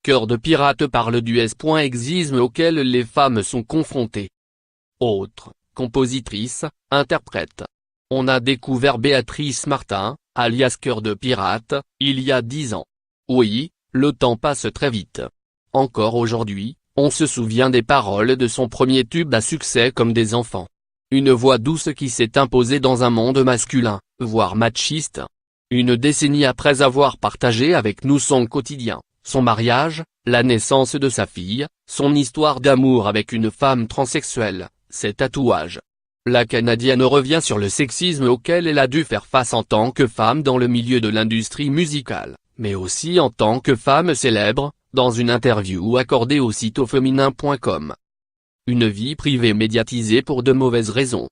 Cœur de pirate parle du sexisme auquel les femmes sont confrontées. Autre, compositrice, interprète. On a découvert Béatrice Martin, alias Cœur de pirate, il y a 10 ans. Oui, le temps passe très vite. Encore aujourd'hui, on se souvient des paroles de son premier tube à succès comme des enfants. Une voix douce qui s'est imposée dans un monde masculin, voire machiste. Une décennie après avoir partagé avec nous son quotidien, son mariage, la naissance de sa fille, son histoire d'amour avec une femme transsexuelle, ses tatouages. La Canadienne revient sur le sexisme auquel elle a dû faire face en tant que femme dans le milieu de l'industrie musicale, mais aussi en tant que femme célèbre, dans une interview accordée au site aufeminin.com. Une vie privée médiatisée pour de mauvaises raisons.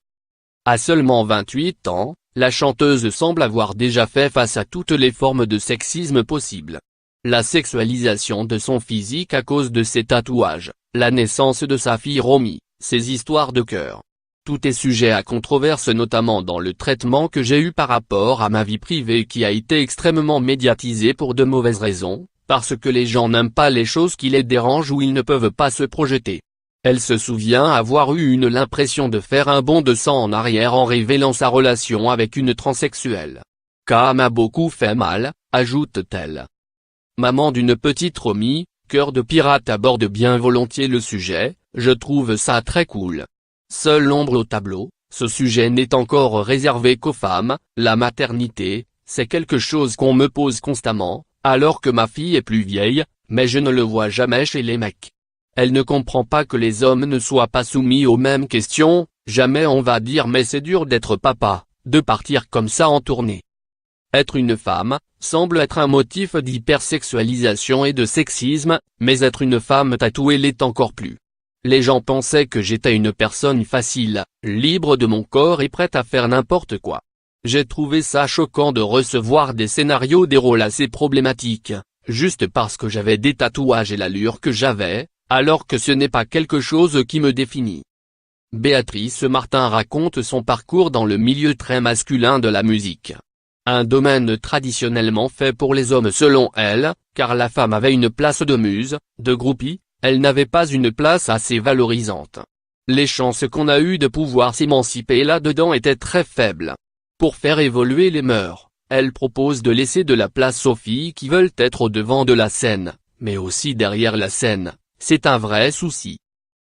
À seulement 28 ans, la chanteuse semble avoir déjà fait face à toutes les formes de sexisme possibles. La sexualisation de son physique à cause de ses tatouages, la naissance de sa fille Romy, ses histoires de cœur. Tout est sujet à controverse, notamment dans le traitement que j'ai eu par rapport à ma vie privée qui a été extrêmement médiatisé pour de mauvaises raisons, parce que les gens n'aiment pas les choses qui les dérangent ou ils ne peuvent pas se projeter. Elle se souvient avoir eu l'impression de faire un bond de 100 en arrière en révélant sa relation avec une transsexuelle. Ça m'a beaucoup fait mal, ajoute-t-elle. Maman d'une petite Romy, Cœur de pirate aborde bien volontiers le sujet, je trouve ça très cool. Seule l'ombre au tableau, ce sujet n'est encore réservé qu'aux femmes, la maternité, c'est quelque chose qu'on me pose constamment, alors que ma fille est plus vieille, mais je ne le vois jamais chez les mecs. Elle ne comprend pas que les hommes ne soient pas soumis aux mêmes questions, jamais on va dire mais c'est dur d'être papa, de partir comme ça en tournée. Être une femme, semble être un motif d'hypersexualisation et de sexisme, mais être une femme tatouée l'est encore plus. Les gens pensaient que j'étais une personne facile, libre de mon corps et prête à faire n'importe quoi. J'ai trouvé ça choquant de recevoir des scénarios des rôles assez problématiques, juste parce que j'avais des tatouages et l'allure que j'avais, alors que ce n'est pas quelque chose qui me définit. Béatrice Martin raconte son parcours dans le milieu très masculin de la musique. Un domaine traditionnellement fait pour les hommes selon elle, car la femme avait une place de muse, de groupie, elle n'avait pas une place assez valorisante. Les chances qu'on a eues de pouvoir s'émanciper là-dedans étaient très faibles. Pour faire évoluer les mœurs, elle propose de laisser de la place aux filles qui veulent être au devant de la scène, mais aussi derrière la scène, c'est un vrai souci.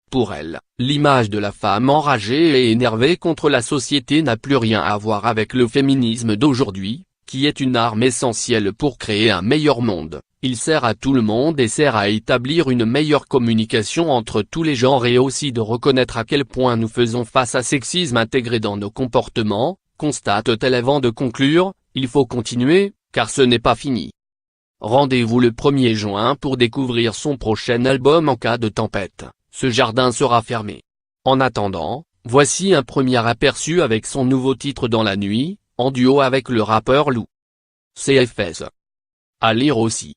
Pour elle, l'image de la femme enragée et énervée contre la société n'a plus rien à voir avec le féminisme d'aujourd'hui, qui est une arme essentielle pour créer un meilleur monde. Il sert à tout le monde et sert à établir une meilleure communication entre tous les genres et aussi de reconnaître à quel point nous faisons face à sexisme intégré dans nos comportements, constate-t-elle avant de conclure, il faut continuer, car ce n'est pas fini. Rendez-vous le 1er juin pour découvrir son prochain album en cas de tempête. Ce jardin sera fermé. En attendant, voici un premier aperçu avec son nouveau titre Dans la nuit, en duo avec le rappeur Lou. CFS. À lire aussi.